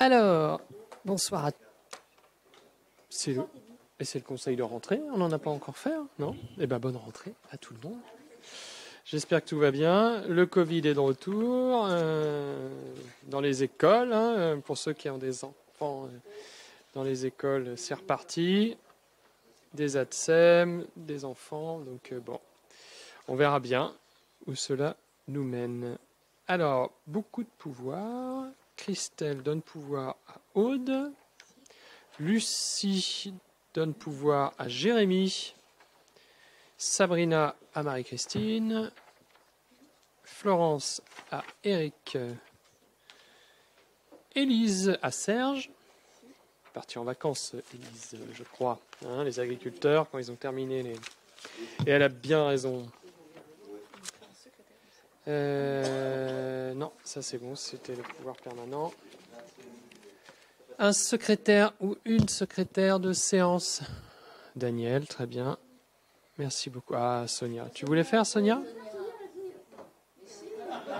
Alors, bonsoir à c'est le... Et c'est le conseil de rentrée, on n'en a pas encore fait, hein, non? Eh bien, bonne rentrée à tout le monde. J'espère que tout va bien. Le Covid est de retour dans les écoles. Hein, pour ceux qui ont des enfants dans les écoles, c'est reparti. Des ATSEM, des enfants. Donc bon, on verra bien où cela nous mène. Alors, beaucoup de pouvoir. Christelle donne pouvoir à Aude. Lucie donne pouvoir à Jérémy. Sabrina à Marie-Christine. Florence à Eric. Élise à Serge. Parti en vacances, Élise, je crois. Hein, les agriculteurs, quand ils ont terminé les... Et elle a bien raison. Non, ça c'est bon, c'était le pouvoir permanent. Un secrétaire ou une secrétaire de séance. Daniel, très bien. Merci beaucoup. Ah, Sonia. Tu voulais faire, Sonia?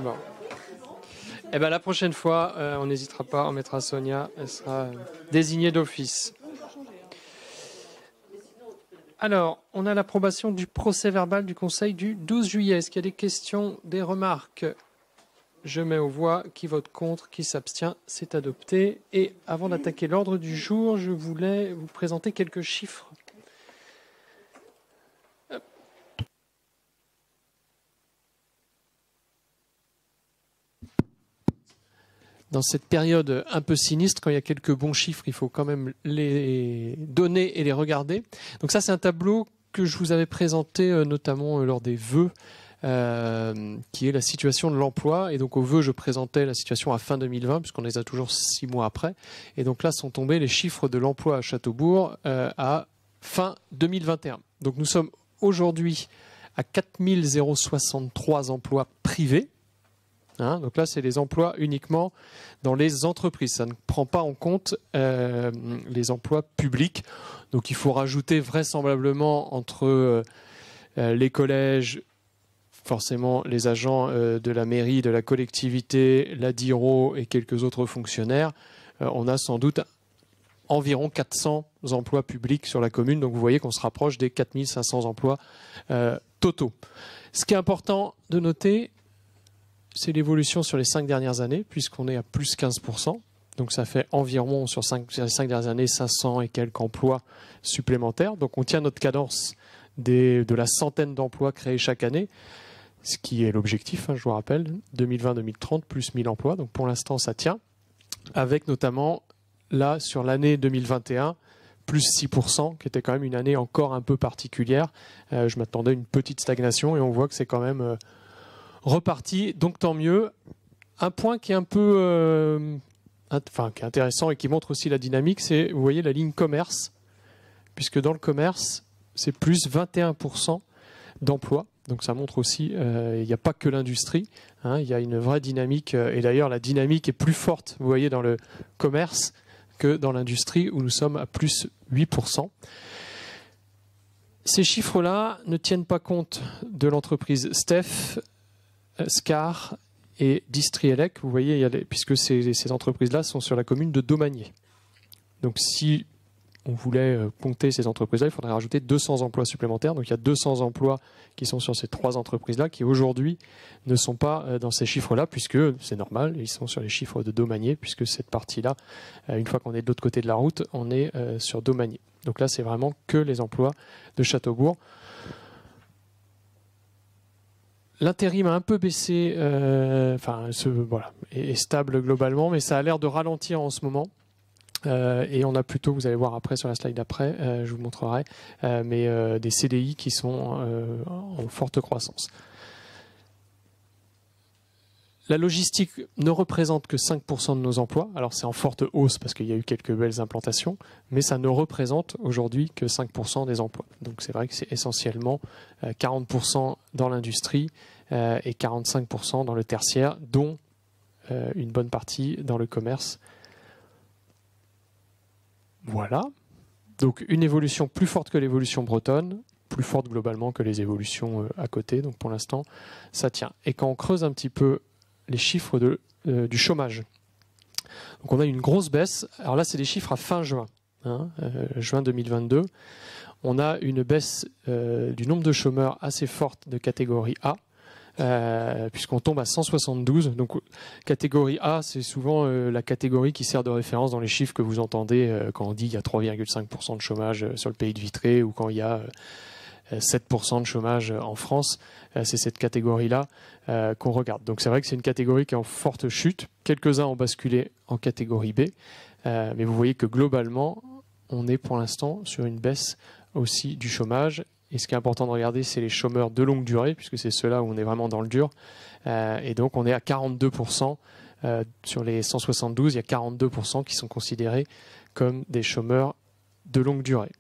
Bon. Eh bien, la prochaine fois, on n'hésitera pas, on mettra Sonia. Elle sera désignée d'office. Alors, on a l'approbation du procès-verbal du Conseil du 12 juillet. Est-ce qu'il y a des questions, des remarques? Je mets aux voix. Qui vote contre, qui s'abstient, c'est adopté. Et avant d'attaquer l'ordre du jour, je voulais vous présenter quelques chiffres. Dans cette période un peu sinistre, quand il y a quelques bons chiffres, il faut quand même les donner et les regarder. Donc ça, c'est un tableau que je vous avais présenté notamment lors des vœux, qui est la situation de l'emploi. Et donc aux vœux, je présentais la situation à fin 2020, puisqu'on les a toujours 6 mois après. Et donc là sont tombés les chiffres de l'emploi à Châteaubourg à fin 2021. Donc nous sommes aujourd'hui à 4063 emplois privés. Hein, donc là, c'est les emplois uniquement dans les entreprises. Ça ne prend pas en compte les emplois publics. Donc il faut rajouter vraisemblablement entre les collèges, forcément les agents de la mairie, de la collectivité, la DIRO et quelques autres fonctionnaires. On a sans doute environ 400 emplois publics sur la commune. Donc vous voyez qu'on se rapproche des 4500 emplois totaux. Ce qui est important de noter, c'est l'évolution sur les 5 dernières années, puisqu'on est à plus 15%. Donc ça fait environ, sur les 5 dernières années, 500 et quelques emplois supplémentaires. Donc on tient notre cadence de la centaine d'emplois créés chaque année, ce qui est l'objectif, hein, je vous rappelle, 2020-2030, plus 1000 emplois. Donc pour l'instant, ça tient. Avec notamment, là, sur l'année 2021, plus 6%, qui était quand même une année encore un peu particulière. Je m'attendais à une petite stagnation et on voit que c'est quand même... reparti, donc tant mieux. Un point qui est un peu qui est intéressant et qui montre aussi la dynamique, c'est, vous voyez, la ligne commerce, puisque dans le commerce, c'est plus 21% d'emplois. Donc ça montre aussi, il n'y a pas que l'industrie, hein, il y a une vraie dynamique, et d'ailleurs la dynamique est plus forte, vous voyez, dans le commerce que dans l'industrie, où nous sommes à plus 8%. Ces chiffres-là ne tiennent pas compte de l'entreprise Steph, Scar et Distrielec, vous voyez, puisque ces entreprises-là sont sur la commune de Domanier. Donc si on voulait compter ces entreprises-là, il faudrait rajouter 200 emplois supplémentaires. Donc il y a 200 emplois qui sont sur ces 3 entreprises-là, qui aujourd'hui ne sont pas dans ces chiffres-là, puisque c'est normal, ils sont sur les chiffres de Domanier, puisque cette partie-là, une fois qu'on est de l'autre côté de la route, on est sur Domanier. Donc là, c'est vraiment que les emplois de Châteaubourg. L'intérim a un peu baissé, voilà, est stable globalement, mais ça a l'air de ralentir en ce moment. Et on a plutôt, vous allez voir après sur la slide d'après, je vous montrerai, mais des CDI qui sont en forte croissance. La logistique ne représente que 5% de nos emplois. Alors c'est en forte hausse parce qu'il y a eu quelques belles implantations, mais ça ne représente aujourd'hui que 5% des emplois. Donc c'est vrai que c'est essentiellement 40% dans l'industrie et 45% dans le tertiaire, dont une bonne partie dans le commerce. Voilà. Donc une évolution plus forte que l'évolution bretonne, plus forte globalement que les évolutions à côté. Donc pour l'instant, ça tient. Et quand on creuse un petit peu les chiffres du chômage, Donc on a une grosse baisse. Alors là, c'est des chiffres à fin juin, juin 2022. On a une baisse du nombre de chômeurs assez forte de catégorie A, puisqu'on tombe à 172. Donc catégorie A, c'est souvent la catégorie qui sert de référence dans les chiffres que vous entendez quand on dit qu'il y a 3,5% de chômage sur le pays de Vitré ou quand il y a 7% de chômage en France. C'est cette catégorie-là qu'on regarde. Donc c'est vrai que c'est une catégorie qui est en forte chute. Quelques-uns ont basculé en catégorie B, mais vous voyez que globalement, on est pour l'instant sur une baisse aussi du chômage. Et ce qui est important de regarder, c'est les chômeurs de longue durée, puisque c'est ceux-là où on est vraiment dans le dur. Et donc, on est à 42%. Sur les 172, il y a 42% qui sont considérés comme des chômeurs de longue durée.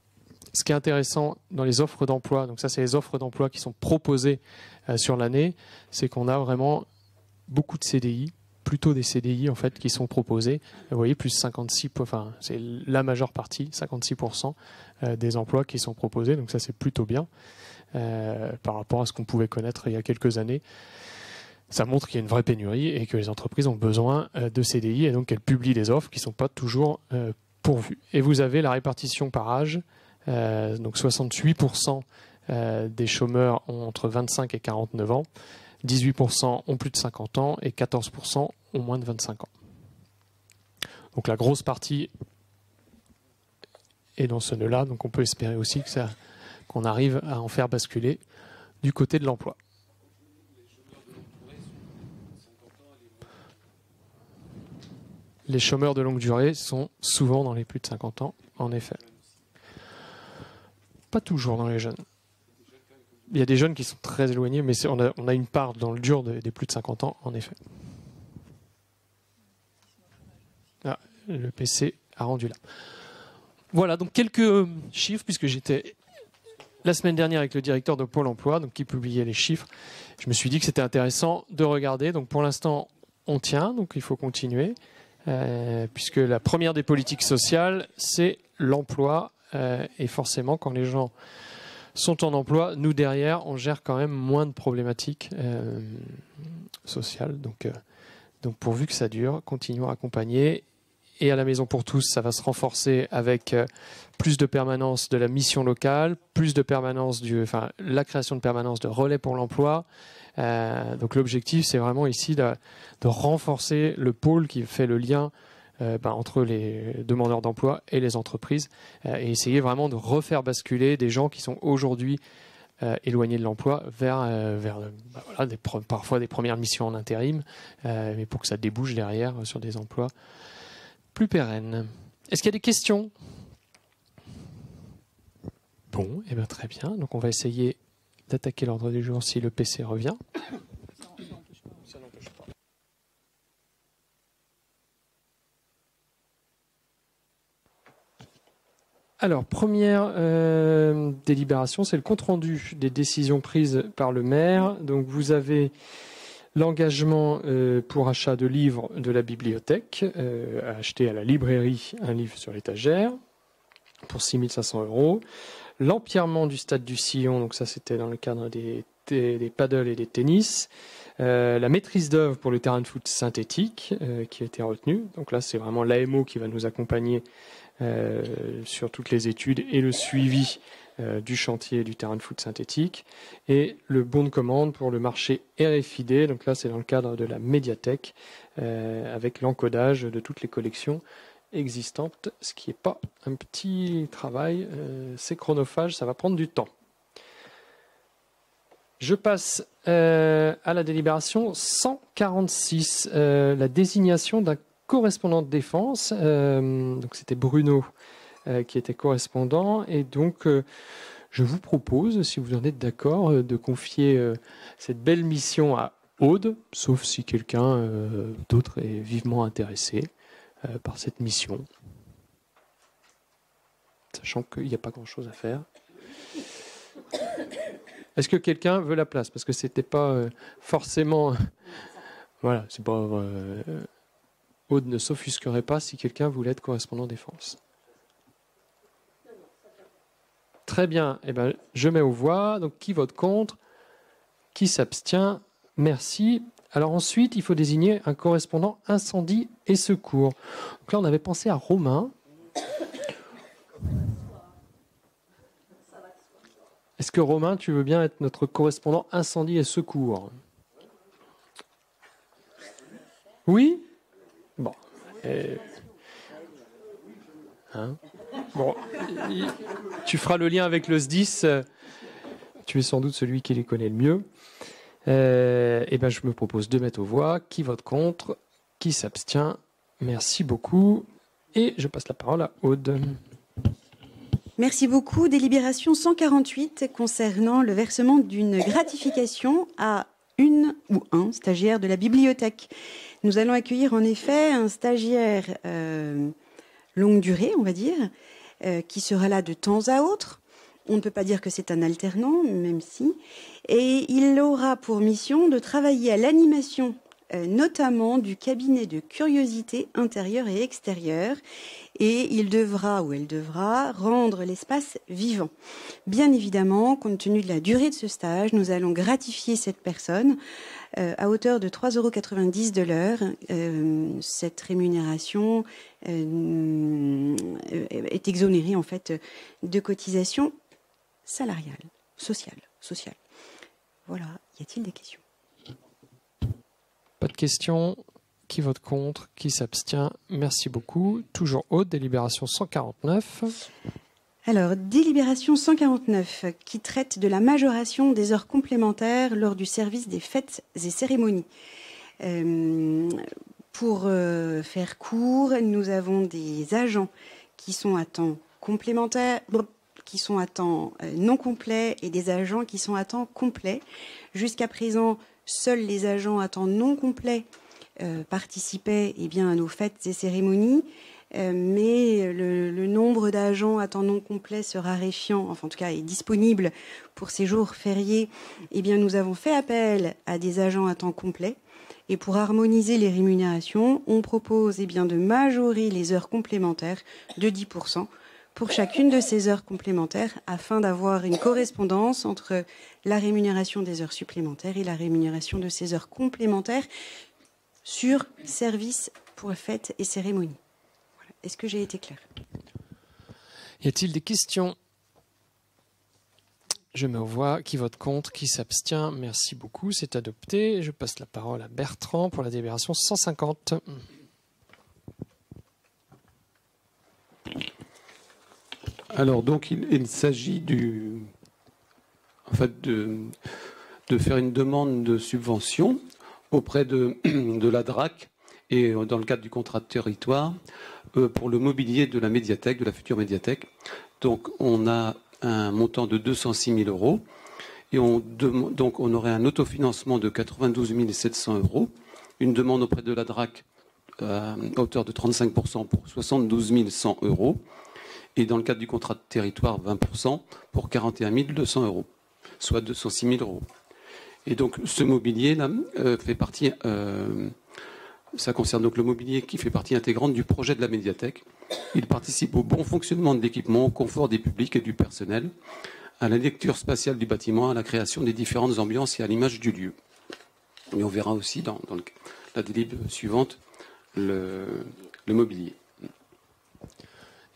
Ce qui est intéressant dans les offres d'emploi, donc ça, c'est les offres d'emploi qui sont proposées sur l'année, c'est qu'on a vraiment beaucoup de CDI, plutôt des CDI en fait qui sont proposés. Vous voyez, plus 56, enfin c'est la majeure partie, 56% des emplois qui sont proposés. Donc ça c'est plutôt bien par rapport à ce qu'on pouvait connaître il y a quelques années. Ça montre qu'il y a une vraie pénurie et que les entreprises ont besoin de CDI et donc qu'elles publient des offres qui ne sont pas toujours pourvues. Et vous avez la répartition par âge. Donc 68% des chômeurs ont entre 25 et 49 ans. 18% ont plus de 50 ans et 14% ont moins de 25 ans. Donc la grosse partie est dans ce nœud-là, donc on peut espérer aussi qu'on arrive à en faire basculer du côté de l'emploi. Les chômeurs de longue durée sont souvent dans les plus de 50 ans, en effet. Pas toujours dans les jeunes. Il y a des jeunes qui sont très éloignés, mais on a une part dans le dur des plus de 50 ans, en effet. Ah, le PC a rendu là. Voilà, donc quelques chiffres, puisque j'étais la semaine dernière avec le directeur de Pôle emploi, donc qui publiait les chiffres. Je me suis dit que c'était intéressant de regarder. Donc pour l'instant, on tient, donc il faut continuer, puisque la première des politiques sociales, c'est l'emploi. Et forcément, quand les gens sont en emploi, nous derrière, on gère quand même moins de problématiques sociales. Donc pourvu que ça dure, continuons à accompagner. Et à la Maison pour tous, ça va se renforcer avec plus de permanence de la mission locale, plus de permanence la création de permanence de relais pour l'emploi. Donc l'objectif, c'est vraiment ici de renforcer le pôle qui fait le lien entre les demandeurs d'emploi et les entreprises et essayer vraiment de refaire basculer des gens qui sont aujourd'hui éloignés de l'emploi vers parfois des premières missions en intérim, mais pour que ça débouche derrière sur des emplois plus pérennes. Est-ce qu'il y a des questions? Bon, et bien très bien. Donc on va essayer d'attaquer l'ordre du jour si le PC revient. Ça n'empêche pas. Alors, première délibération, c'est le compte-rendu des décisions prises par le maire. Donc, vous avez l'engagement pour achat de livres de la bibliothèque, à acheter à la librairie un livre sur l'étagère pour 6 500 €. L'empierrement du stade du Sillon, donc ça c'était dans le cadre des paddles et des tennis. La maîtrise d'œuvre pour le terrain de foot synthétique qui a été retenue. Donc là, c'est vraiment l'AMO qui va nous accompagner sur toutes les études et le suivi du chantier du terrain de foot synthétique. Et le bon de commande pour le marché RFID. Donc là, c'est dans le cadre de la médiathèque avec l'encodage de toutes les collections existantes, ce qui n'est pas un petit travail. C'est chronophage, ça va prendre du temps. Je passe à la délibération 146, la désignation d'un correspondant de défense. Donc c'était Bruno qui était correspondant. Et donc je vous propose, si vous en êtes d'accord, de confier cette belle mission à Aude, sauf si quelqu'un d'autre est vivement intéressé par cette mission. Sachant qu'il n'y a pas grand-chose à faire. Est-ce que quelqu'un veut la place? Parce que c'était pas forcément... voilà, c'est pas... Aude ne s'offusquerait pas si quelqu'un voulait être correspondant défense. Très bien. Eh ben, je mets aux voix. Donc, qui vote contre? Qui s'abstient? Merci. Alors ensuite, il faut désigner un correspondant incendie et secours. Donc là, on avait pensé à Romain. Est-ce que Romain, tu veux bien être notre correspondant incendie et secours? Oui? Bon. Hein? Bon. Tu feras le lien avec le SDIS. Tu es sans doute celui qui les connaît le mieux. Eh ben, je me propose de mettre aux voix. Qui vote contre? Qui s'abstient? Merci beaucoup. Et je passe la parole à Aude. Merci beaucoup. Délibération 148 concernant le versement d'une gratification à une ou un stagiaire de la bibliothèque. Nous allons accueillir en effet un stagiaire longue durée, on va dire, qui sera là de temps à autre. On ne peut pas dire que c'est un alternant, même si. Et il aura pour mission de travailler à l'animation, notamment du cabinet de curiosité intérieure et extérieure. Et il devra ou elle devra rendre l'espace vivant. Bien évidemment, compte tenu de la durée de ce stage, nous allons gratifier cette personne à hauteur de 3,90 € de l'heure. Cette rémunération est exonérée en fait de cotisations salariales, sociales. Voilà. Y a-t-il des questions? Pas de questions. Qui vote contre? Qui s'abstient? Merci beaucoup. Toujours Aude, délibération 149. Alors, délibération 149 qui traite de la majoration des heures complémentaires lors du service des fêtes et cérémonies. Pour faire court, nous avons des agents qui sont à temps complémentaire, qui sont à temps non complet et des agents qui sont à temps complet. Jusqu'à présent, seuls les agents à temps non complet participaient à nos fêtes et cérémonies, mais le nombre d'agents à temps non complet se raréfiant, enfin en tout cas est disponible pour ces jours fériés, nous avons fait appel à des agents à temps complet. Et pour harmoniser les rémunérations, on propose de majorer les heures complémentaires de 10% pour chacune de ces heures complémentaires afin d'avoir une correspondance entre la rémunération des heures supplémentaires et la rémunération de ces heures complémentaires sur service pour fêtes et cérémonies. Voilà. Est-ce que j'ai été claire? Y a-t-il des questions? Je mets aux voix. Qui vote contre? Qui s'abstient? Merci beaucoup. C'est adopté. Je passe la parole à Bertrand pour la délibération 150. Alors, donc, il s'agit de faire une demande de subvention auprès de la DRAC et dans le cadre du contrat de territoire pour le mobilier de la médiathèque, de la future médiathèque. Donc, on a un montant de 206 000 € et donc on aurait un autofinancement de 92 700 €, une demande auprès de la DRAC à hauteur de 35% pour 72 100 €, et dans le cadre du contrat de territoire, 20% pour 41 200 €, soit 206 000 €. Et donc ce mobilier-là fait partie, ça concerne donc le mobilier qui fait partie intégrante du projet de la médiathèque. Il participe au bon fonctionnement de l'équipement, au confort des publics et du personnel, à la lecture spatiale du bâtiment, à la création des différentes ambiances et à l'image du lieu. Et on verra aussi dans la délib suivante le mobilier.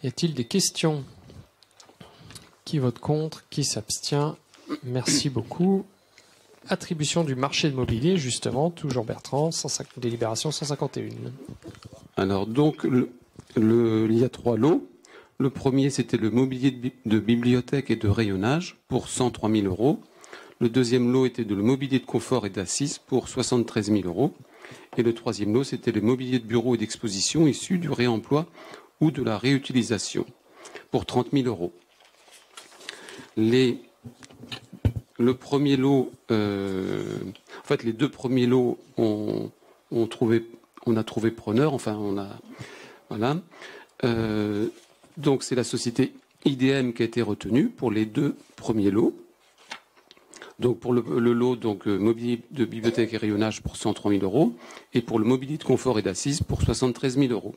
Y a-t-il des questions? Qui vote contre? Qui s'abstient? Merci beaucoup. Attribution du marché de mobilier, justement, toujours Bertrand, délibération 151. Alors donc, il y a 3 lots. Le premier, c'était le mobilier de bibliothèque et de rayonnage pour 103 000 €. Le deuxième lot était le mobilier de confort et d'assises pour 73 000 €. Et le troisième lot, c'était le mobilier de bureau et d'exposition issu du réemploi ou de la réutilisation pour 30 000 €. Le premier lot, les deux premiers lots, on a trouvé preneur. Voilà. Donc c'est la société IDM qui a été retenue pour les deux premiers lots. Donc pour le lot mobilier de bibliothèque et rayonnage pour 103 000 € et pour le mobilier de confort et d'assises pour 73 000 €.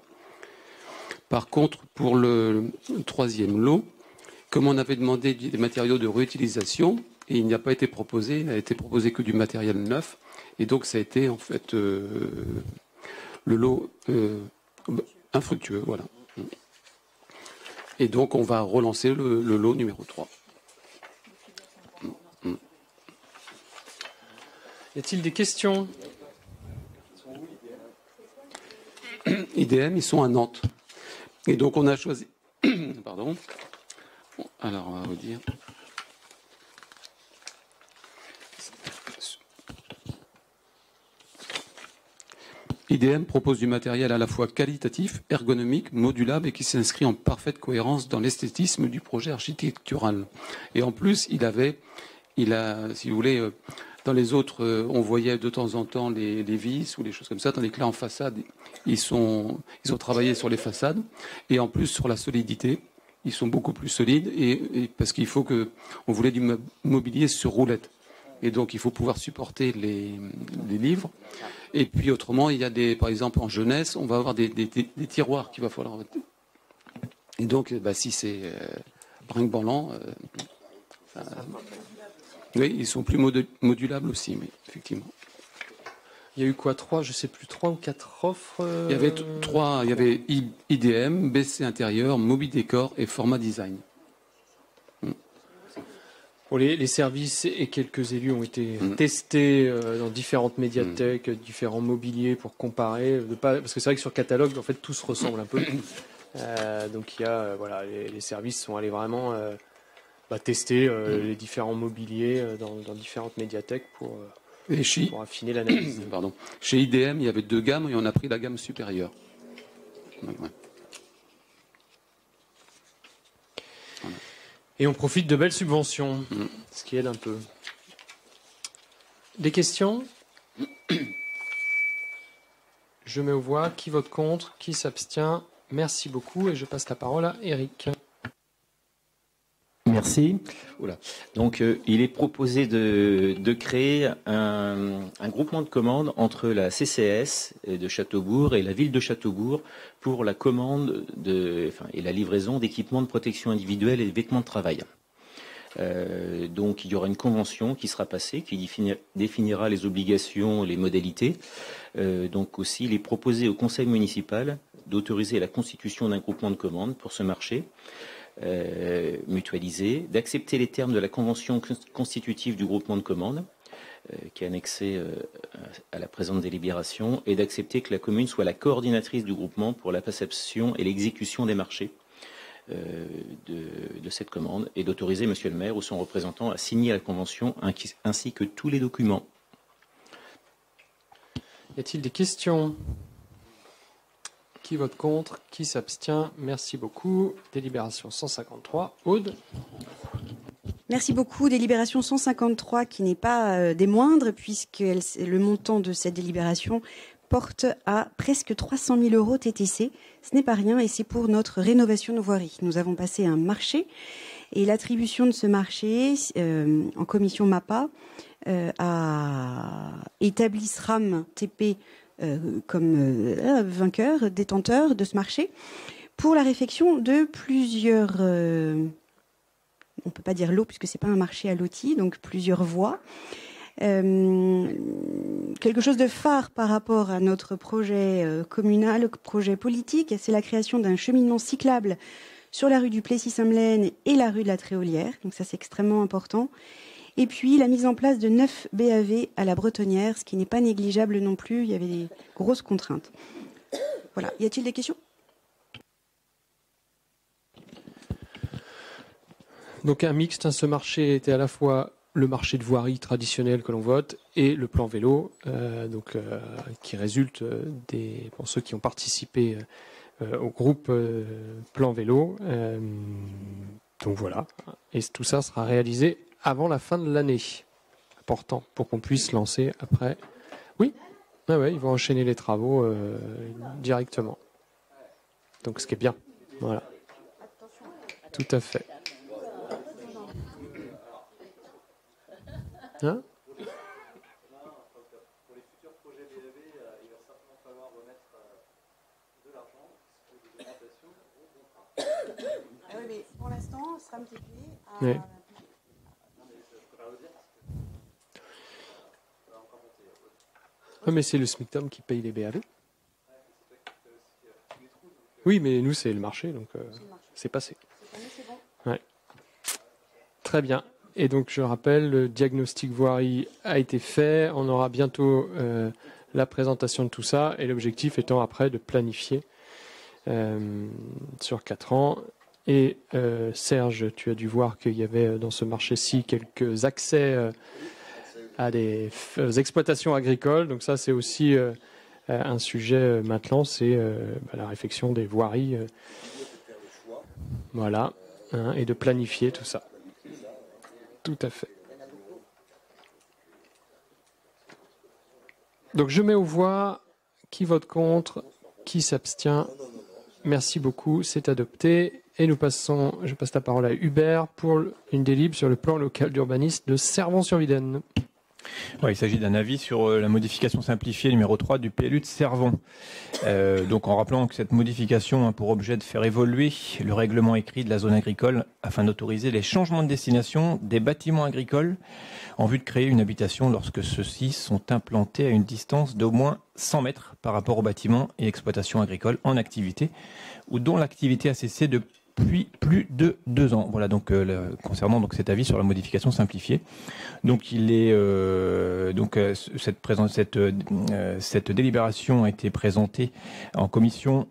Par contre, pour le troisième lot, comme on avait demandé des matériaux de réutilisation, et il n'a pas été proposé, il n'a été proposé que du matériel neuf, et donc ça a été en fait le lot infructueux, voilà. Et donc on va relancer le lot numéro 3. Y a-t-il des questions? IDM, ils sont à Nantes. Et donc on a choisi... Pardon. Bon, alors on va vous dire... IDM propose du matériel à la fois qualitatif, ergonomique, modulable et qui s'inscrit en parfaite cohérence dans l'esthétisme du projet architectural. Et en plus, il a, si vous voulez, dans les autres, on voyait de temps en temps les vis ou les choses comme ça, tandis que là, en façade, ils ont travaillé sur les façades et en plus sur la solidité. Ils sont beaucoup plus solides et parce qu'il faut on voulait du mobilier sur roulette. Et donc, il faut pouvoir supporter les livres. Et puis, autrement, il y a par exemple, en jeunesse, on va avoir des tiroirs qu'il va falloir. Et donc, si c'est brinque-ballant, oui, ils sont plus modulables aussi, mais effectivement. Il y a eu quoi, 3 ou 4 offres Il y avait 3, il y avait IDM, BC intérieur, Mobi Décor et Format Design. Bon, les services et quelques élus ont été testés dans différentes médiathèques, différents mobiliers pour comparer. Parce que c'est vrai que sur catalogue, en fait, tout se ressemble un peu. Donc il y a, les services sont allés vraiment tester les différents mobiliers dans différentes médiathèques pour affiner l'analyse. Pardon. Chez IDM, il y avait 2 gammes et on a pris la gamme supérieure. Donc, ouais. Et on profite de belles subventions, ce qui aide un peu. Des questions? Je mets aux voix. Qui vote contre? Qui s'abstient? Merci beaucoup et je passe la parole à Eric. Merci. Oula. Donc, il est proposé de créer un groupement de commandes entre la CCS de Châteaubourg et la ville de Châteaubourg pour la commande et la livraison d'équipements de protection individuelle et de vêtements de travail. Donc, il y aura une convention qui sera passée, qui définira les obligations, les modalités. Donc aussi, il est proposé au conseil municipal d'autoriser la constitution d'un groupement de commandes pour ce marché. Mutualisé, d'accepter les termes de la convention constitutive du groupement de commandes, qui est annexée à la présente délibération, et d'accepter que la commune soit la coordinatrice du groupement pour la perception et l'exécution des marchés de cette commande, et d'autoriser Monsieur le maire ou son représentant à signer la convention ainsi que tous les documents. Y a-t-il des questions? Qui vote contre? Qui s'abstient? Merci beaucoup. Délibération 153. Aude? Merci beaucoup. Délibération 153 qui n'est pas des moindres puisque le montant de cette délibération porte à presque 300 000 euros TTC. Ce n'est pas rien et c'est pour notre rénovation de voirie. Nous avons passé un marché et l'attribution de ce marché en commission MAPA à établi SRAM TP comme vainqueur, détenteur de ce marché, pour la réfection de plusieurs, on ne peut pas dire lots puisque c'est pas un marché à lotis, donc plusieurs voies. Quelque chose de phare par rapport à notre projet communal, projet politique, c'est la création d'un cheminement cyclable sur la rue du Plessis-Saint-Melaine et la rue de la Tréolière, donc ça c'est extrêmement important. Et puis la mise en place de 9 BAV à la Bretonnière, ce qui n'est pas négligeable non plus, il y avait des grosses contraintes. Voilà, y a-t-il des questions? Donc un mixte, ce marché était à la fois le marché de voirie traditionnel que l'on vote et le plan vélo, qui résulte pour ceux qui ont participé au groupe plan vélo. Donc voilà, et tout ça sera réalisé avant la fin de l'année. Important pour qu'on puisse lancer après. Oui, ils vont enchaîner les travaux directement. Donc ce qui est bien. Voilà. Tout à fait. Hein? Pour les futurs projets BAV, il va certainement falloir remettre de l'argent, de l'augmentation au contrat. Oui, mais pour l'instant, SRAM TP Oui. Oui, mais c'est le SMICTOM qui paye les BAV. Oui, mais nous, c'est le marché, donc c'est passé. Ouais. Très bien. Et donc, je rappelle, le diagnostic voirie a été fait. On aura bientôt la présentation de tout ça. Et l'objectif étant après de planifier sur 4 ans. Et Serge, tu as dû voir qu'il y avait dans ce marché-ci quelques accès à des exploitations agricoles. Donc ça, c'est aussi un sujet maintenant, c'est la réflexion des voiries. Voilà, hein, et de planifier tout ça. Tout à fait. Donc je mets aux voix qui vote contre, qui s'abstient. Merci beaucoup, c'est adopté. Et je passe la parole à Hubert pour une délib sur le plan local d'urbanisme de Servon-sur-Vilaine. Ouais, il s'agit d'un avis sur la modification simplifiée numéro 3 du PLU de Servon. Donc en rappelant que cette modification a pour objet de faire évoluer le règlement écrit de la zone agricole afin d'autoriser les changements de destination des bâtiments agricoles en vue de créer une habitation lorsque ceux-ci sont implantés à une distance d'au moins 100 mètres par rapport aux bâtiments et exploitations agricoles en activité ou dont l'activité a cessé depuis plus de 2 ans. Voilà donc concernant donc cet avis sur la modification simplifiée. Donc il est cette délibération a été présentée en commission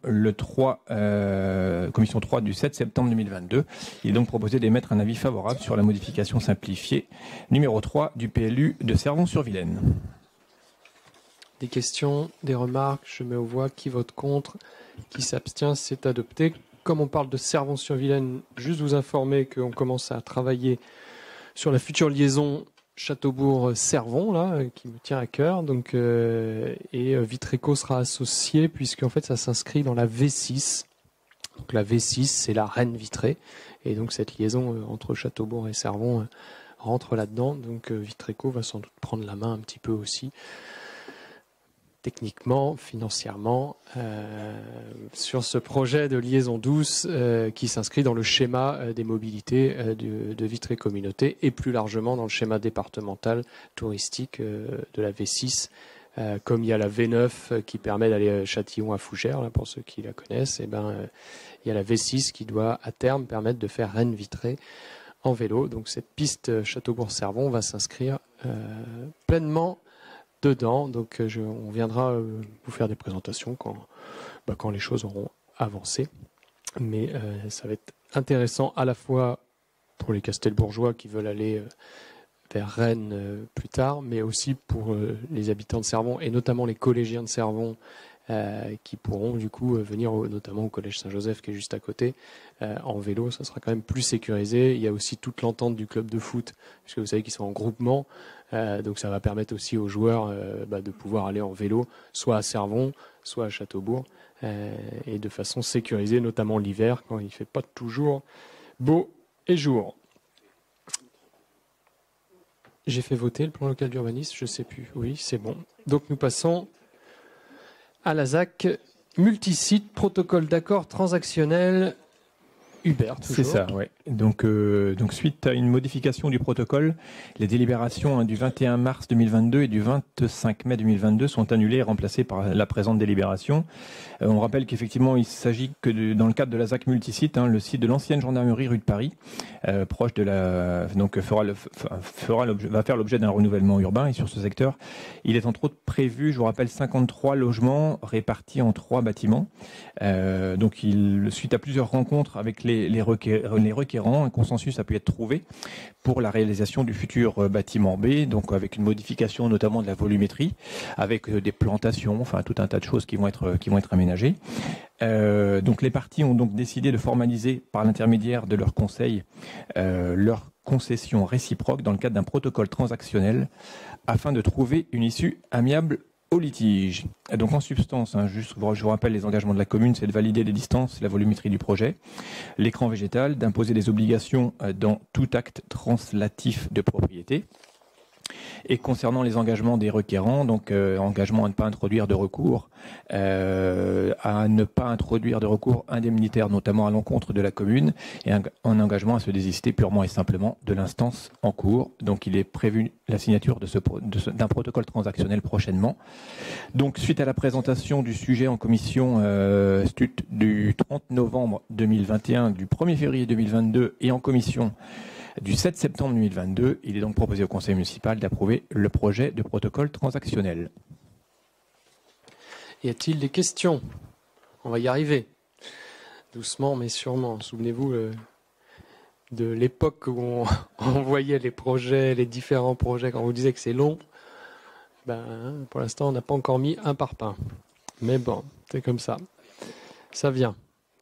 commission 3 du 7 septembre 2022. Il est donc proposé d'émettre un avis favorable sur la modification simplifiée numéro 3 du PLU de Servon-sur-Vilaine. Des questions, des remarques, je mets aux voix qui vote contre, qui s'abstient, c'est adopté. Comme on parle de Servon-sur-Vilaine, juste vous informer qu'on commence à travailler sur la future liaison Châteaubourg-Servon, là, qui me tient à cœur. Donc, et Vitreco sera associé, puisqu'en fait, ça s'inscrit dans la V6. Donc, la V6, c'est la Reine vitrée. Et donc, cette liaison entre Châteaubourg et Servon rentre là-dedans. Donc, Vitreco va sans doute prendre la main un petit peu aussi, techniquement, financièrement, sur ce projet de liaison douce qui s'inscrit dans le schéma des mobilités de Vitré Communauté et plus largement dans le schéma départemental touristique de la V6. Comme il y a la V9 qui permet d'aller Châtillon à Fougères, là, pour ceux qui la connaissent, il y a la V6 qui doit à terme permettre de faire Rennes-Vitré en vélo. Donc cette piste Châteaubourg-Servon va s'inscrire pleinement dedans, donc on viendra vous faire des présentations quand les choses auront avancé. Mais ça va être intéressant à la fois pour les Castelbourgeois qui veulent aller vers Rennes plus tard, mais aussi pour les habitants de Servon et notamment les collégiens de Servon qui pourront du coup venir notamment au collège Saint-Joseph qui est juste à côté en vélo. Ça sera quand même plus sécurisé. Il y a aussi toute l'entente du club de foot, puisque vous savez qu'ils sont en groupement. Donc ça va permettre aussi aux joueurs de pouvoir aller en vélo, soit à Servon, soit à Châteaubourg, et de façon sécurisée, notamment l'hiver, quand il ne fait pas toujours beau et jour. J'ai fait voter le plan local d'urbanisme, je ne sais plus. Oui, c'est bon. Donc nous passons à la ZAC multisite, protocole d'accord transactionnel. Hubert, toujours. C'est ça, oui. Donc suite à une modification du protocole, les délibérations du 21 mars 2022 et du 25 mai 2022 sont annulées et remplacées par la présente délibération. On rappelle qu'effectivement, il s'agit que dans le cadre de la ZAC multisite, le site de l'ancienne gendarmerie rue de Paris, proche de la, donc va faire l'objet d'un renouvellement urbain. Et sur ce secteur, il est entre autres prévu, je vous rappelle, 53 logements répartis en 3 bâtiments. Donc suite à plusieurs rencontres avec les requérants, un consensus a pu être trouvé pour la réalisation du futur bâtiment B, donc avec une modification notamment de la volumétrie, avec des plantations, enfin tout un tas de choses qui vont être aménagées. Donc les parties ont donc décidé de formaliser par l'intermédiaire de leur conseil leur concession réciproque dans le cadre d'un protocole transactionnel afin de trouver une issue amiable au litige. Et donc en substance, juste je vous rappelle les engagements de la commune, c'est de valider les distances, la volumétrie du projet, l'écran végétal, d'imposer des obligations dans tout acte translatif de propriété, Et concernant les engagements des requérants, donc engagement à ne pas introduire de recours, à ne pas introduire de recours indemnitaire, notamment à l'encontre de la commune, et un engagement à se désister purement et simplement de l'instance en cours. Donc il est prévu la signature d'un protocole transactionnel prochainement. Donc suite à la présentation du sujet en commission du 30 novembre 2021, du 1er février 2022 et en commission du 7 septembre 2022, il est donc proposé au conseil municipal d'approuver le projet de protocole transactionnel. Y a-t-il des questions? On va y arriver. Doucement mais sûrement. Souvenez-vous de l'époque où on voyait les projets, les différents projets, quand on vous disait que c'est long. Pour l'instant, on n'a pas encore mis un parpaing. Mais bon, c'est comme ça. Ça vient.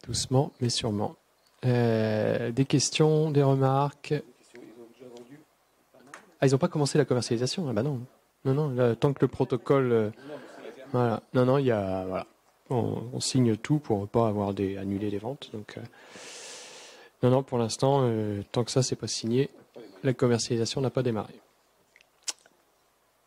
Doucement mais sûrement. Des questions, des remarques? Ah, ils n'ont pas commencé la commercialisation? Ah bah non. Non, là, tant que le protocole... voilà. Non, il y a... Voilà. On signe tout pour ne pas avoir annuler les ventes. Donc, non, pour l'instant, tant que ça, c'est pas signé, la commercialisation n'a pas démarré.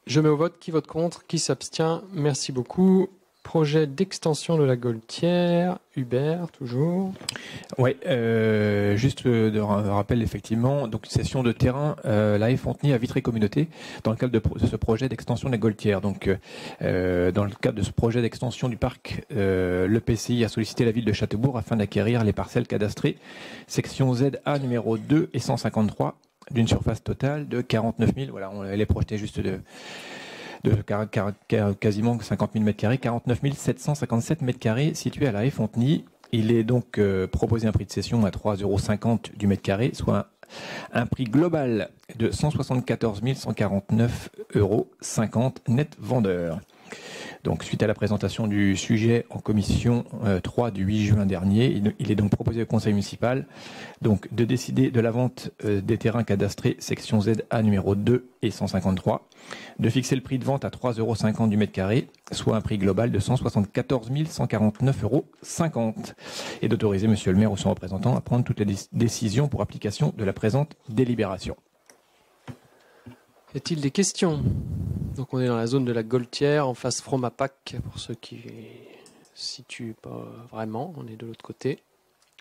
Je mets au vote. Qui vote contre? Qui s'abstient? Merci beaucoup. Projet d'extension de la Goltière, Hubert, toujours. Oui, juste de rappel, effectivement, donc une session de terrain, la Fontenay à Vitré Communauté, dans le cadre de ce projet d'extension de la Goltière. Donc, dans le cadre de ce projet d'extension du parc, le PCI a sollicité la ville de Châteaubourg afin d'acquérir les parcelles cadastrées, section ZA numéro 2 et 153, d'une surface totale de 49 000. Voilà, elle est projetée juste de quasiment 50 000 m², 49 757 m² situé à la Fontenay. Il est donc proposé un prix de cession à 3,50 € du mètre carré, soit un prix global de 174 149,50 € net vendeur. Donc, suite à la présentation du sujet en commission 3 du 8 juin dernier, il est donc proposé au conseil municipal donc, de décider de la vente des terrains cadastrés section ZA numéro 2 et 153, de fixer le prix de vente à 3,50 € du mètre carré, soit un prix global de 174 149,50 € et d'autoriser monsieur le maire ou son représentant à prendre toutes les décisions pour application de la présente délibération. Y a-t-il des questions? Donc on est dans la zone de la Goltière, en face Fromapac, pour ceux qui ne situent pas vraiment, on est de l'autre côté.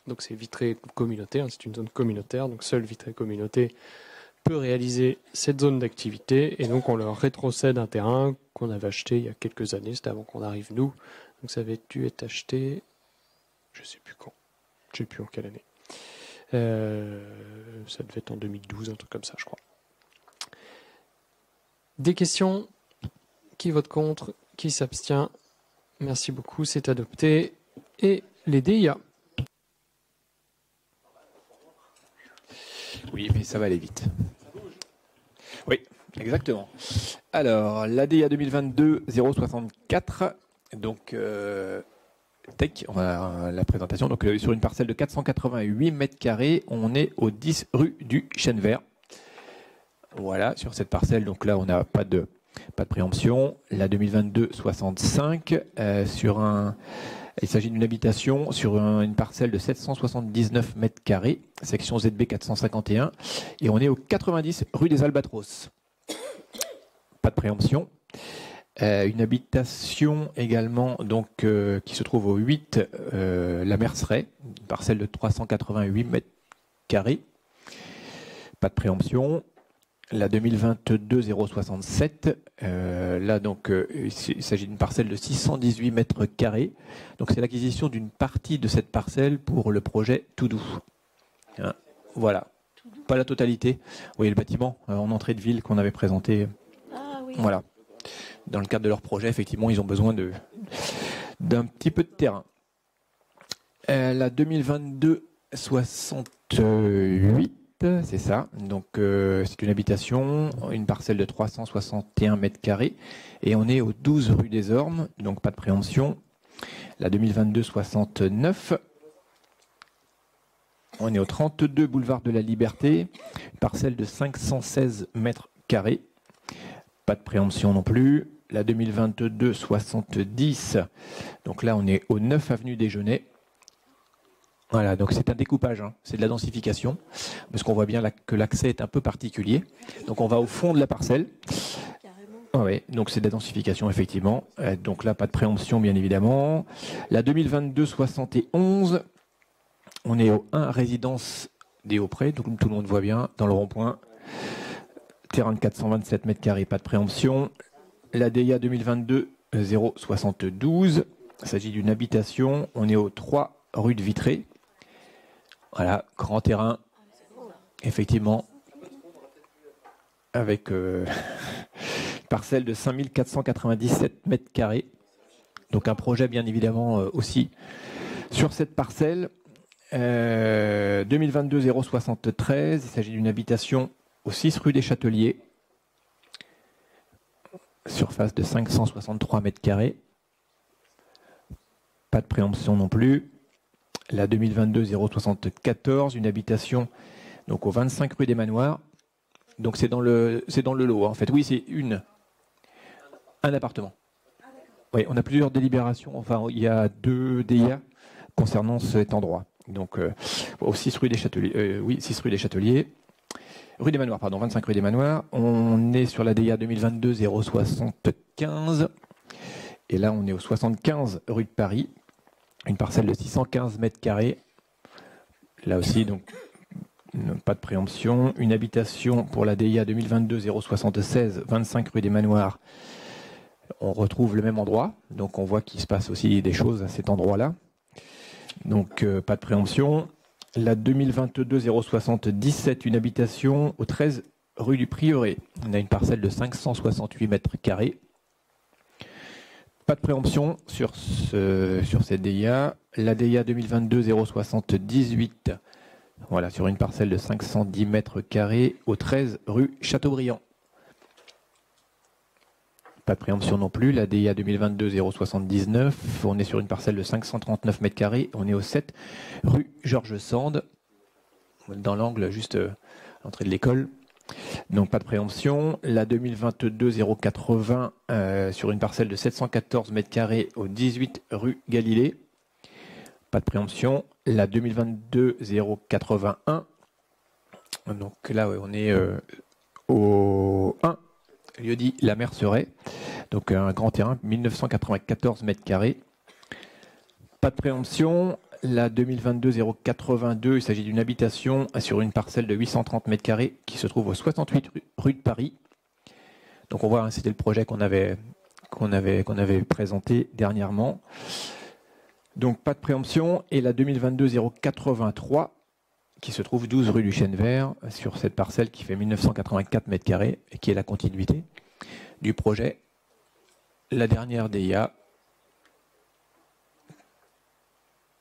Donc c'est Vitré Communauté, c'est une zone communautaire, donc seul Vitré Communauté peut réaliser cette zone d'activité, et donc on leur rétrocède un terrain qu'on avait acheté il y a quelques années, c'était avant qu'on arrive nous, donc ça avait dû être acheté, je ne sais plus quand, je ne sais plus en quelle année. Ça devait être en 2012, un truc comme ça je crois. Des questions? Qui vote contre? Qui s'abstient? Merci beaucoup, c'est adopté. Et les DIA. Oui, mais ça va aller vite. Oui, exactement. Alors, la DIA 2022-064, donc on va la présentation. Donc, sur une parcelle de 488 m², on est au 10 rue du Chêne Vert. Voilà, sur cette parcelle, donc là, on n'a pas de préemption. La 2022-65, il s'agit d'une habitation sur une parcelle de 779 m², section ZB 451, et on est au 90 rue des Albatros. Pas de préemption. Une habitation également donc qui se trouve au 8 la Merceret, une parcelle de 388 m². Pas de préemption. La 2022-067, là donc il s'agit d'une parcelle de 618 m². Donc c'est l'acquisition d'une partie de cette parcelle pour le projet Tout Doux. Hein, voilà, pas la totalité. Vous voyez le bâtiment en entrée de ville qu'on avait présenté. Ah, oui. Voilà. Dans le cadre de leur projet, effectivement, ils ont besoin d'un petit peu de terrain. La 2022-68. C'est ça. Donc, c'est une habitation, une parcelle de 361 m², et on est au 12 rue des Ormes, donc pas de préemption. La 2022-69, on est au 32 boulevard de la Liberté, une parcelle de 516 m², pas de préemption non plus. La 2022-70, donc là on est au 9 avenue Déjeuner. Voilà, donc c'est un découpage, hein, c'est de la densification, parce qu'on voit bien que l'accès est un peu particulier. Donc on va au fond de la parcelle. Oui, donc c'est de la densification, effectivement. Donc là, pas de préemption, bien évidemment. La 2022-71, on est au 1 résidence des Hauts-Prés, donc tout le monde voit bien, dans le rond-point. Terrain de 427 mètres carrés, pas de préemption. La DIA 2022-072, il s'agit d'une habitation. On est au 3 rue de Vitré. Voilà, grand terrain, effectivement, avec parcelle de 5497 mètres carrés. Donc un projet, bien évidemment, aussi sur cette parcelle. 2022-073, il s'agit d'une habitation au 6 rue des Châteliers. Surface de 563 mètres carrés. Pas de préemption non plus. La 2022-074, une habitation donc au 25 rue des Manoirs. Donc c'est dans le lot, en fait. Oui, c'est un appartement. Oui, on a plusieurs délibérations. Enfin, il y a 2 DIA concernant cet endroit. Donc, au 6 rue des Châteliers. 6 rue des Châteliers. Rue des Manoirs, pardon, 25 rue des Manoirs. On est sur la DIA 2022-075. Et là, on est au 75 rue de Paris. Une parcelle de 615 mètres carrés. Là aussi, donc, pas de préemption. Une habitation pour la DIA 2022-076, 25 rue des Manoirs. On retrouve le même endroit. Donc, on voit qu'il se passe aussi des choses à cet endroit-là. Donc, pas de préemption. La 2022-077, une habitation au 13 rue du Prieuré. On a une parcelle de 568 mètres carrés. Pas de préemption sur cette DIA. La DIA 2022-078, voilà, sur une parcelle de 510 mètres carrés au 13 rue Chateaubriand. Pas de préemption non plus. La DIA 2022-079, on est sur une parcelle de 539 mètres carrés. On est au 7 rue Georges Sand, dans l'angle juste à l'entrée de l'école. Donc pas de préemption. La 2022-080 sur une parcelle de 714 mètres carrés au 18 rue Galilée. Pas de préemption. La 2022-081. Donc là, on est au 1 lieu-dit La Merceraie. Donc un grand terrain, 1994 mètres carrés. Pas de préemption. La 2022-082, il s'agit d'une habitation sur une parcelle de 830 mètres carrés qui se trouve au 68 rue de Paris. Donc on voit, hein, c'était le projet qu'on avait présenté dernièrement. Donc pas de préemption. Et la 2022-083 qui se trouve 12 rue du Chêne Vert sur cette parcelle qui fait 1984 mètres carrés et qui est la continuité du projet. La dernière DIA.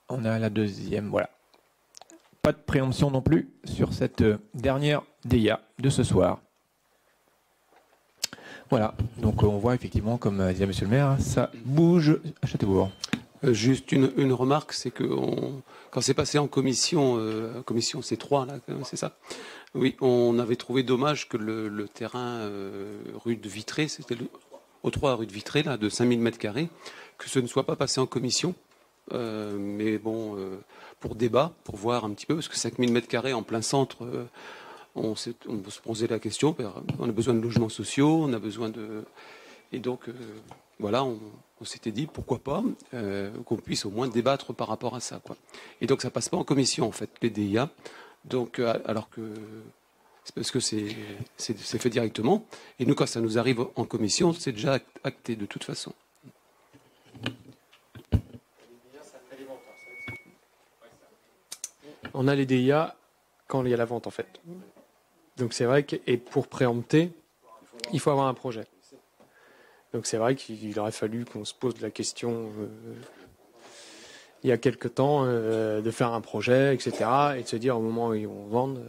On a la deuxième, voilà. Pas de préemption non plus sur cette dernière DIA de ce soir. Voilà, donc on voit effectivement, comme disait Monsieur le maire, ça bouge à Châteaubourg. Juste une remarque, c'est que quand c'est passé en commission, commission C3, là, c'est ça. Oui, on avait trouvé dommage que le terrain rue de Vitré, c'était au 3 rue de Vitré, là, de 5000 mètres carrés, que ce ne soit pas passé en commission. Mais bon, pour débat, pour voir un petit peu, parce que 5000 mètres carrés en plein centre, on se posait la question, on a besoin de logements sociaux, on a besoin de... Et donc, voilà, on s'était dit, pourquoi pas, qu'on puisse au moins débattre par rapport à ça, quoi. Et donc, ça passe pas en commission, en fait, les DIA, donc, alors que... C'est parce que c'est fait directement. Et nous, quand ça nous arrive en commission, c'est déjà acté de toute façon. On a les DIA quand il y a la vente, en fait. Donc c'est vrai que, et pour préempter, il faut avoir un projet. Donc c'est vrai qu'il aurait fallu qu'on se pose la question il y a quelque temps de faire un projet, etc. Et de se dire au moment où on vend, bon.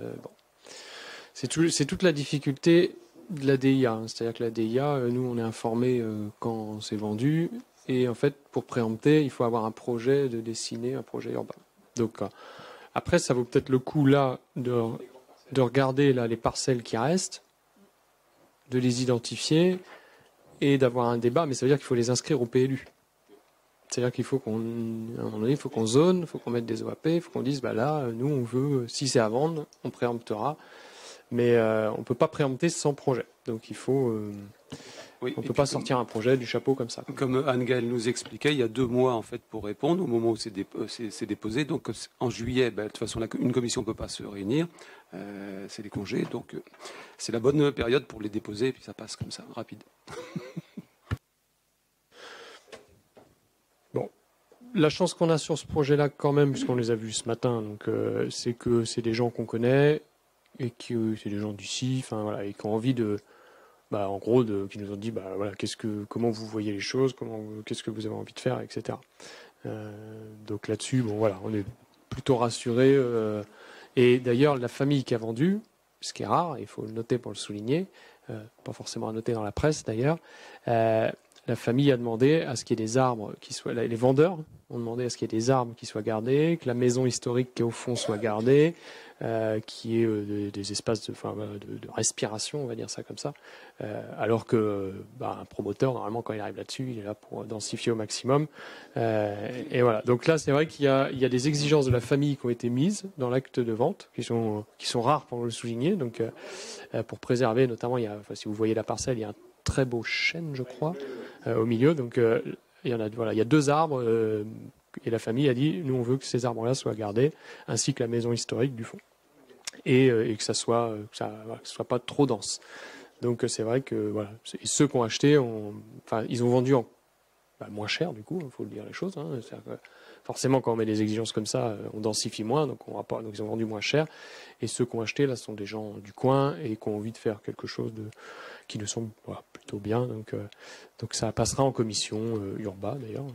C'est toute la difficulté de la DIA. Hein. C'est-à-dire que la DIA, nous, on est informé quand c'est vendu. Et en fait, pour préempter, il faut avoir un projet de dessiner, un projet urbain. Donc après, ça vaut peut-être le coup là de regarder là, les parcelles qui restent, de les identifier et d'avoir un débat. Mais ça veut dire qu'il faut les inscrire au PLU. C'est-à-dire qu'il faut qu'à un moment donné, il faut qu'on zone, il faut qu'on mette des OAP, il faut qu'on dise, bah là, nous, on veut, si c'est à vendre, on préemptera. Mais on ne peut pas préempter sans projet. Donc il faut... Oui, on ne peut pas sortir un projet du chapeau comme ça. Comme Anne-Gaëlle nous expliquait, il y a 2 mois en fait pour répondre au moment où c'est déposé. Donc en juillet, de toute façon, une commission ne peut pas se réunir. C'est les congés. Donc c'est la bonne période pour les déposer et puis ça passe comme ça, rapide. Bon. La chance qu'on a sur ce projet-là quand même, puisqu'on les a vus ce matin, donc c'est que c'est des gens qu'on connaît et que c'est des gens d'ici, enfin voilà, et qui ont envie de... en gros, qui nous ont dit, voilà, comment vous voyez les choses, qu'est-ce que vous avez envie de faire, etc. Donc là-dessus, bon voilà, on est plutôt rassurés. Et d'ailleurs, la famille qui a vendu, ce qui est rare, il faut le noter pour le souligner, pas forcément à noter dans la presse d'ailleurs, la famille a demandé à ce qu'il y ait des arbres qui soient, les vendeurs ont demandé à ce qu'il y ait des arbres qui soient gardés, que la maison historique qui est au fond soit gardée, qu'il y ait des espaces de respiration, on va dire ça comme ça, alors que un promoteur, normalement, quand il arrive là-dessus, il est là pour densifier au maximum. Et voilà. Donc là, c'est vrai qu'il y a des exigences de la famille qui ont été mises dans l'acte de vente, qui sont rares pour le souligner. Donc, pour préserver, notamment, si vous voyez la parcelle, il y a un très beau chêne, je crois, au milieu. Donc, il y a 2 arbres. Et la famille a dit, nous, on veut que ces arbres-là soient gardés, ainsi que la maison historique du fond. Et que ça soit pas trop dense. Donc c'est vrai que voilà, ceux qui ont acheté, ils ont vendu moins cher du coup, il faut le dire les choses. Hein. Forcément, quand on met des exigences comme ça, on densifie moins, donc donc ils ont vendu moins cher. Et ceux qui ont acheté là sont des gens du coin et qui ont envie de faire quelque chose qui nous semble plutôt bien. Donc ça passera en commission Urba d'ailleurs.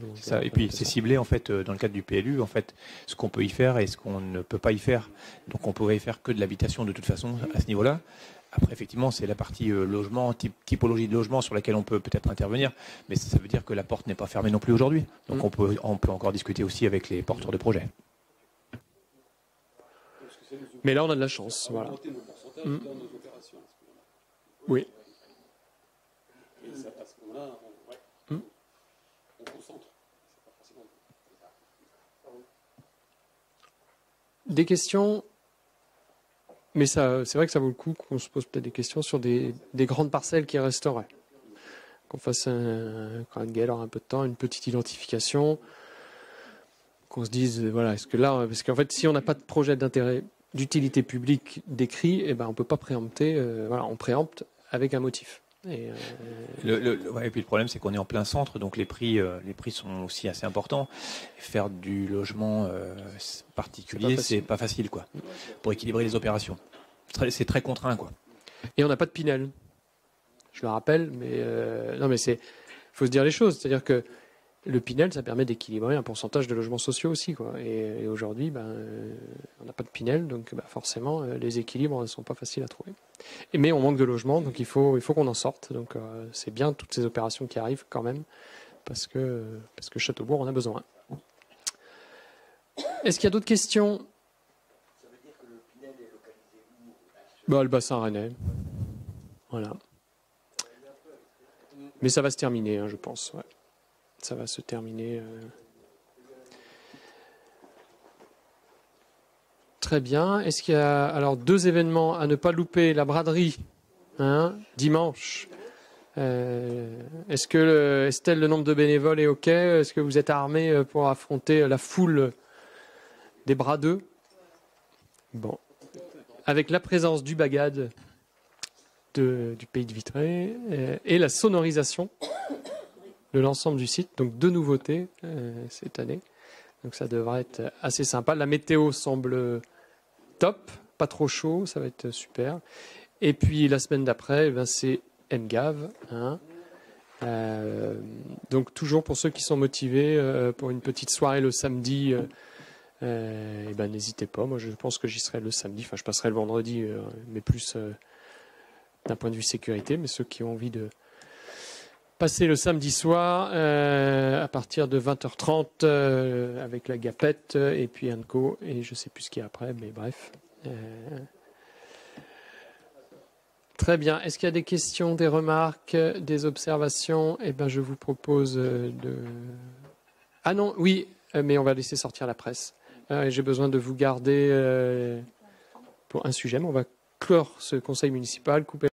Et puis c'est ciblé en fait dans le cadre du PLU en fait ce qu'on peut y faire et ce qu'on ne peut pas y faire. Donc on pourrait y faire que de l'habitation de toute façon à ce niveau-là. Après, effectivement, c'est la partie logement, typologie de logement sur laquelle on peut peut-être intervenir, mais ça veut dire que la porte n'est pas fermée non plus aujourd'hui. Donc on peut encore discuter aussi avec les porteurs de projets. Mais là, on a de la chance. Voilà. Oui. Des questions? Mais ça, c'est vrai que ça vaut le coup qu'on se pose peut-être des questions sur des grandes parcelles qui resteraient. Qu'on fasse quand Anne-Gaëlle aura un peu de temps, une petite identification, qu'on se dise, voilà, est-ce que là, parce qu'en fait, si on n'a pas de projet d'intérêt d'utilité publique décrit, on ne peut pas préempter, on préempte avec un motif. Et puis le problème, c'est qu'on est en plein centre, donc les prix sont aussi assez importants. Faire du logement particulier, c'est pas facile, quoi, pour équilibrer les opérations. C'est très contraint, quoi. Et on n'a pas de Pinel. Je le rappelle, mais faut se dire les choses. C'est-à-dire que le Pinel, ça permet d'équilibrer un pourcentage de logements sociaux aussi, quoi. Et aujourd'hui, on n'a pas de Pinel, donc forcément, les équilibres ne sont pas faciles à trouver. Mais on manque de logements, donc il faut qu'on en sorte. Donc c'est bien toutes ces opérations qui arrivent quand même, parce que Châteaubourg en a besoin. Est-ce qu'il y a d'autres questions? Ça veut dire que le Pinel est localisé où? Le bassin rennais. Voilà. Mais ça va se terminer, je pense. Ouais. Ça va se terminer. Très bien. Est-ce qu'il y a alors 2 événements à ne pas louper? La braderie, dimanche. Est-ce que Estelle, le nombre de bénévoles est OK? Est-ce que vous êtes armés pour affronter la foule des bradeux? Bon. Avec la présence du bagad du Pays de Vitré et la sonorisation de l'ensemble du site. Donc 2 nouveautés cette année. Donc ça devrait être assez sympa. La météo semble top, pas trop chaud, ça va être super. Et puis la semaine d'après, c'est MGAV. Donc toujours pour ceux qui sont motivés pour une petite soirée le samedi, n'hésitez pas. Moi je pense que j'y serai le samedi. Enfin je passerai le vendredi, mais plus d'un point de vue sécurité. Mais ceux qui ont envie de passer le samedi soir à partir de 20h30 avec la Gapette et puis Anco et je sais plus ce qu'il y a après, mais bref. Très bien. Est-ce qu'il y a des questions, des remarques, des observations? Je vous propose Ah non, oui, mais on va laisser sortir la presse. J'ai besoin de vous garder pour un sujet, mais on va clore ce conseil municipal, couper